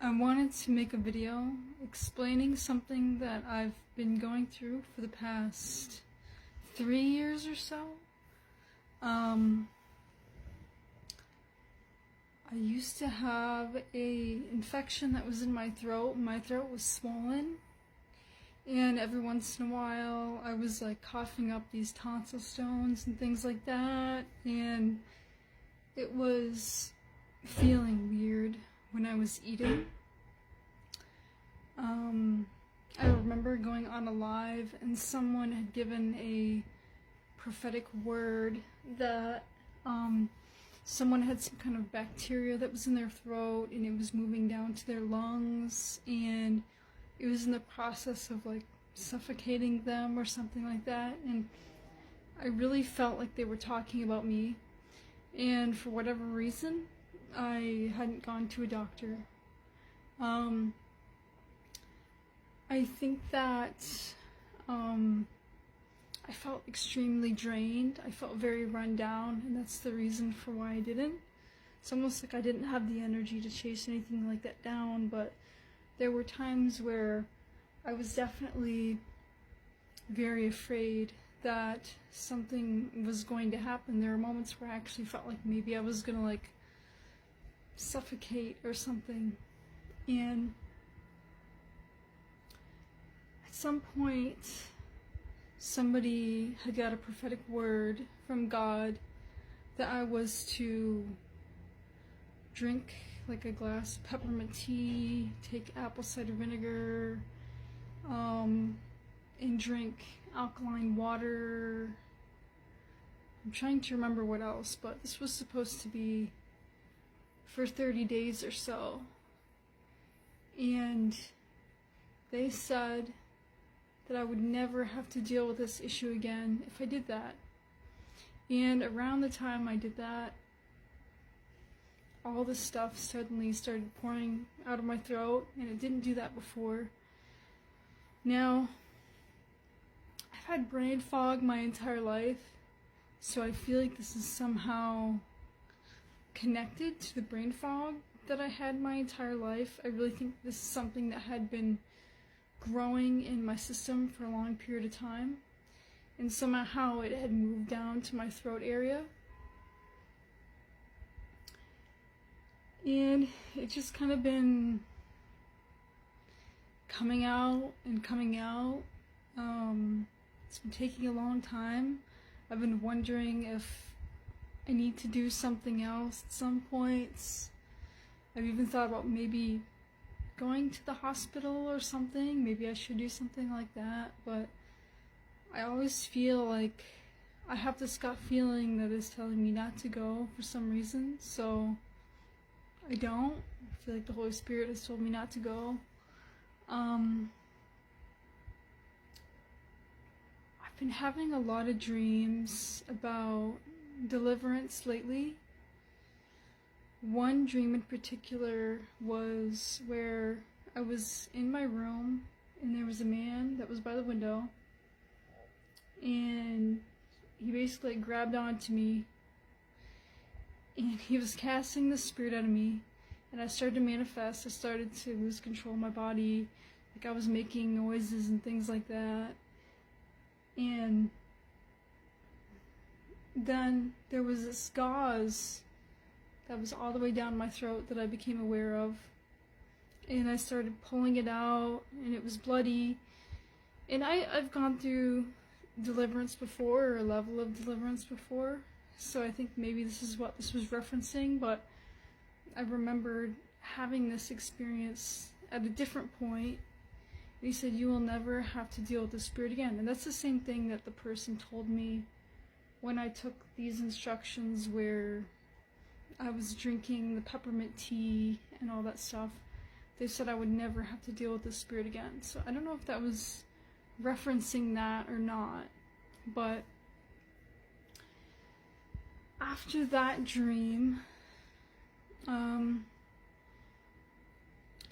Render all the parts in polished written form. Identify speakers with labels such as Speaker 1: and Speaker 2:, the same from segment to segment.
Speaker 1: I wanted to make a video explaining something that I've been going through for the past 3 years or so. I used to have a infection that was in my throat. My throat was swollen, and every once in a while I was like coughing up these tonsil stones and things like that, and it was feeling weird when I was eating. I remember going on a live and someone had given a prophetic word that someone had some kind of bacteria that was in their throat and it was moving down to their lungs, and it was in the process of like suffocating them or something like that. And I really felt like they were talking about me, and for whatever reason I hadn't gone to a doctor. I think that I felt extremely drained. I felt very run down, and that's the reason for why I didn't. It's almost like I didn't have the energy to chase anything like that down, but there were times where I was definitely very afraid that something was going to happen. There were moments where I actually felt like maybe I was gonna like suffocate or something. And at some point somebody had got a prophetic word from God that I was to drink like a glass of peppermint tea, take apple cider vinegar, and drink alkaline water. I'm trying to remember what else, but this was supposed to be for 30 days or so. And they said that I would never have to deal with this issue again if I did that. And around the time I did that, all this stuff suddenly started pouring out of my throat, and it didn't do that before. Now, I've had brain fog my entire life, so I feel like this is somehow connected to the brain fog that I had my entire life. I really think this is something that had been growing in my system for a long period of time, and somehow it had moved down to my throat area, and it just kind of been coming out and coming out. It's been taking a long time. I've been wondering if I need to do something else at some points. I've even thought about maybe going to the hospital or something. Maybe I should do something like that, but I always feel like I have this gut feeling that is telling me not to go for some reason, so I don't. I feel like the Holy Spirit has told me not to go. I've been having a lot of dreams about deliverance lately. One dream in particular was where I was in my room and there was a man that was by the window, and he basically grabbed onto me and he was casting the spirit out of me, and I started to manifest. I started to lose control of my body, like I was making noises and things like that. And then there was this gauze that was all the way down my throat that I became aware of, and I started pulling it out, and it was bloody. And I've gone through deliverance before, or a level of deliverance before, so I think maybe this is what this was referencing, but I remembered having this experience at a different point. And he said, "You will never have to deal with the spirit again." And that's the same thing that the person told me when I took these instructions where I was drinking the peppermint tea and all that stuff. They said I would never have to deal with the spirit again. So I don't know if that was referencing that or not, but after that dream, I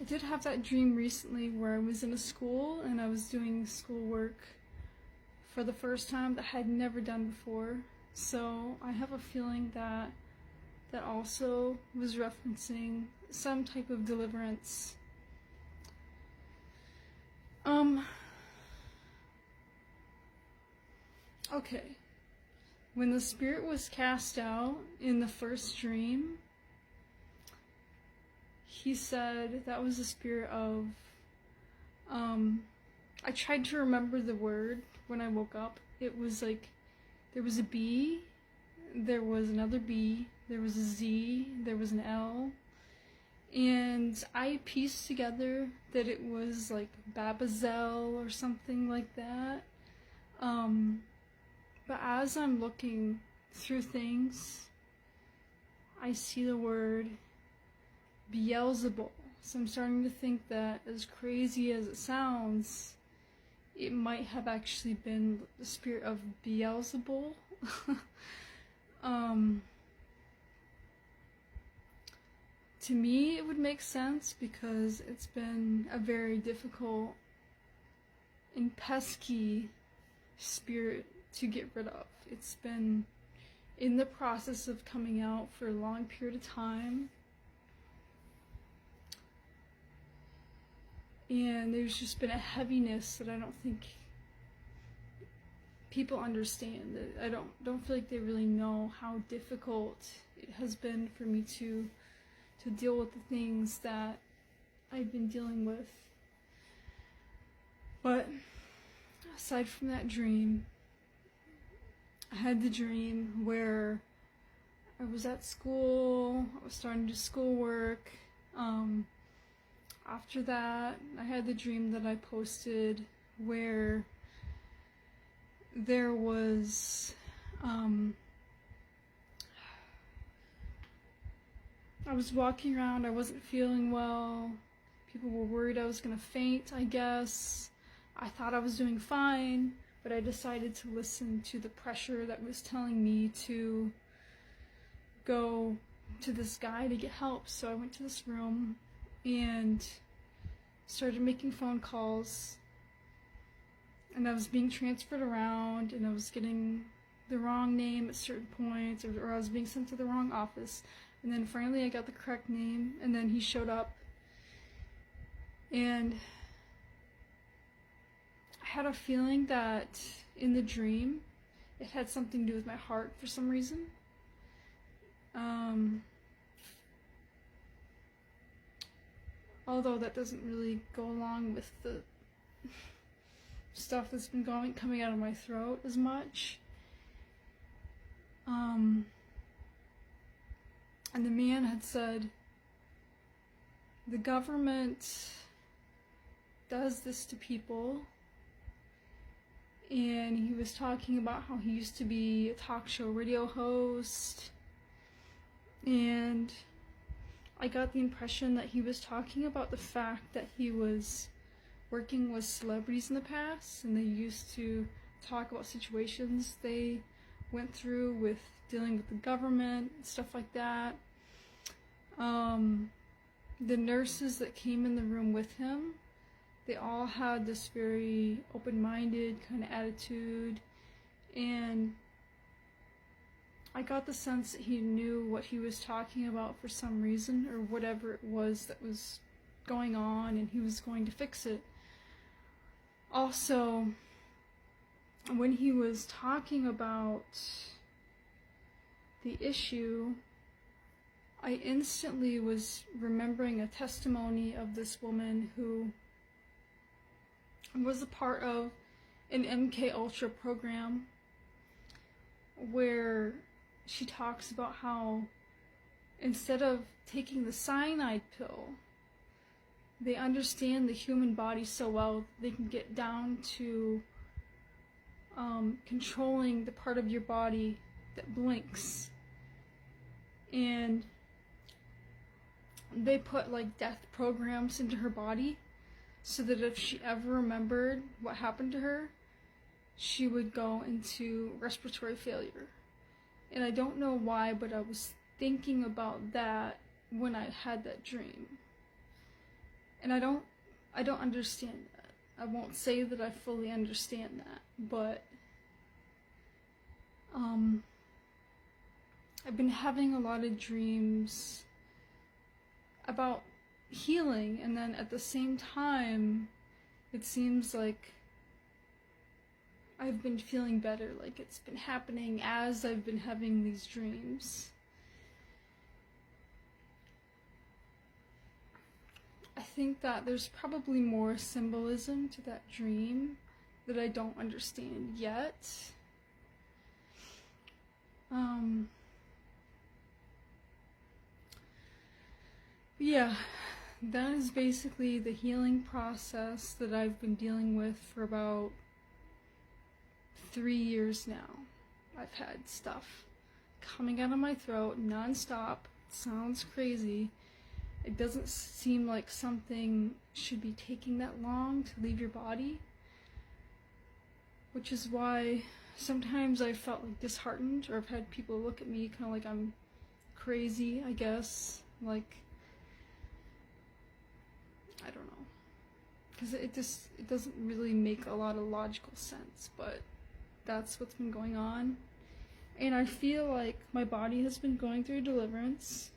Speaker 1: did have that dream recently where I was in a school and I was doing schoolwork for the first time that I had never done before. So I have a feeling that also was referencing some type of deliverance Um, okay. When the spirit was cast out in the first dream, he said that was the spirit of, I tried to remember the word when I woke up. It was like, there was a B, there was another B, there was a Z, there was an L, and I pieced together that it was like Babazel or something like that. But as I'm looking through things, I see the word beelzebul. So I'm starting to think that, as crazy as it sounds, it might have actually been the spirit of Beelzebul. To me, it would make sense because it's been a very difficult and pesky spirit to get rid of. It's been in the process of coming out for a long period of time. And there's just been a heaviness that I don't think people understand. That I don't feel like they really know how difficult it has been for me to deal with the things that I've been dealing with. But aside from that dream, I had the dream where I was at school, I was starting to do schoolwork. After that, I had the dream that I posted where there was, I was walking around, I wasn't feeling well, people were worried I was gonna faint, I guess. I thought I was doing fine, but I decided to listen to the pressure that was telling me to go to this guy to get help. So I went to this room and started making phone calls, and I was being transferred around, and I was getting the wrong name at certain points, or I was being sent to the wrong office, and then finally I got the correct name, and then he showed up, and I had a feeling that in the dream it had something to do with my heart for some reason. Although that doesn't really go along with the stuff that's been coming out of my throat as much. And the man had said, the government does this to people. And he was talking about how he used to be a talk show radio host. And I got the impression that he was talking about the fact that he was working with celebrities in the past, and they used to talk about situations they went through with dealing with the government, stuff like that. The nurses that came in the room with him, they all had this very open-minded kind of attitude, and I got the sense that he knew what he was talking about for some reason, or whatever it was that was going on, and he was going to fix it. Also, when he was talking about the issue, I instantly was remembering a testimony of this woman who was a part of an MK Ultra program where she talks about how instead of taking the cyanide pill, they understand the human body so well they can get down to controlling the part of your body that blinks. And they put like death programs into her body so that if she ever remembered what happened to her, she would go into respiratory failure. And I don't know why, but I was thinking about that when I had that dream. And I don't understand that. I won't say that I fully understand that, but I've been having a lot of dreams about healing, and then at the same time it seems like I've been feeling better, like it's been happening as I've been having these dreams. I think that there's probably more symbolism to that dream that I don't understand yet. Yeah, that is basically the healing process that I've been dealing with for about 3 years now. I've had stuff coming out of my throat nonstop. It sounds crazy. It doesn't seem like something should be taking that long to leave your body, which is why sometimes I felt like disheartened, or I've had people look at me kind of like I'm crazy, I guess. Like, I don't know, because it doesn't really make a lot of logical sense, but that's what's been going on. And I feel like my body has been going through deliverance,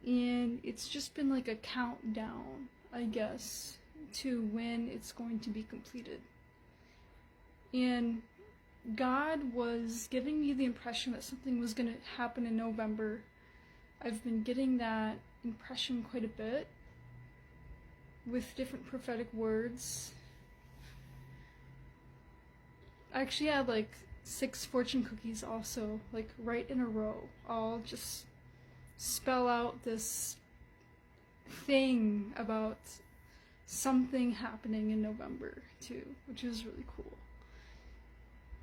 Speaker 1: and it's just been like a countdown, I guess, to when it's going to be completed. And God was giving me the impression that something was going to happen in November. I've been getting that impression quite a bit with different prophetic words. I actually had like 6 fortune cookies also, like right in a row, all just spell out this thing about something happening in November too, which is really cool.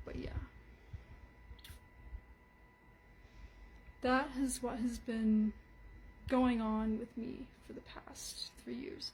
Speaker 1: But yeah, that is what has been going on with me for the past 3 years.